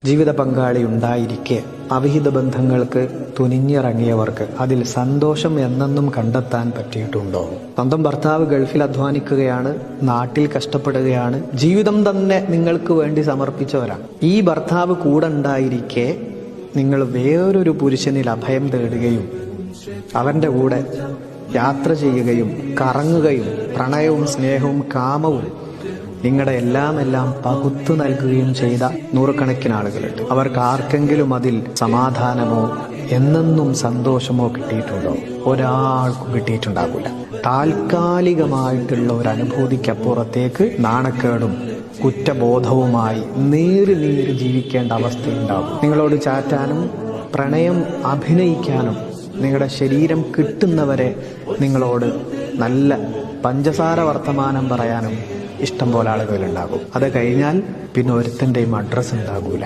ജീവിത പങ്കാളി ഉണ്ടായിരിക്കെ അവിഹിത ബന്ധങ്ങൾക്ക് തുനിഞ്ഞിറങ്ങിയവർക്ക് അതിൽ സന്തോഷം എന്നെന്നും കണ്ടെത്താൻ പറ്റിയിട്ടുണ്ടോ? സ്വന്തം ഭർത്താവ് ഗൾഫിൽ അധ്വാനിക്കുകയാണ്, നാട്ടിൽ കഷ്ടപ്പെടുകയാണ്, ജീവിതം തന്നെ നിങ്ങൾക്ക് വേണ്ടി സമർപ്പിച്ചവരാണ്. ഈ ഭർത്താവ് കൂടെ ഉണ്ടായിരിക്കെ നിങ്ങൾ വേറൊരു പുരുഷനിൽ അഭയം തേടുകയും അവന്റെ കൂടെ യാത്ര ചെയ്യുകയും കറങ്ങുകയും പ്രണയവും സ്നേഹവും കാമവും നിങ്ങളുടെ എല്ലാം പകുത്തു നൽകുകയും ചെയ്ത നൂറുകണക്കിന് ആളുകളുണ്ട്. അവർക്ക് ആർക്കെങ്കിലും അതിൽ സമാധാനമോ എന്നെന്നും സന്തോഷമോ കിട്ടിയിട്ടുണ്ടോ? ഒരാൾക്കും കിട്ടിയിട്ടുണ്ടാകില്ല. താൽക്കാലികമായിട്ടുള്ള ഒരു അനുഭൂതിക്കപ്പുറത്തേക്ക് നാണക്കേടും കുറ്റബോധവുമായി നീറി ജീവിക്കേണ്ട അവസ്ഥയുണ്ടാകും. നിങ്ങളോട് ചാറ്റാനും പ്രണയം അഭിനയിക്കാനും നിങ്ങളുടെ ശരീരം കിട്ടുന്നവരെ നിങ്ങളോട് നല്ല പഞ്ചസാര വർത്തമാനം പറയാനും ഇഷ്ടം പോലെ ആളുകളുണ്ടാകും. അത് കഴിഞ്ഞാൽ പിന്നെ ഒരുത്തൻ്റെയും അഡ്രസ്സ് ഉണ്ടാകൂല.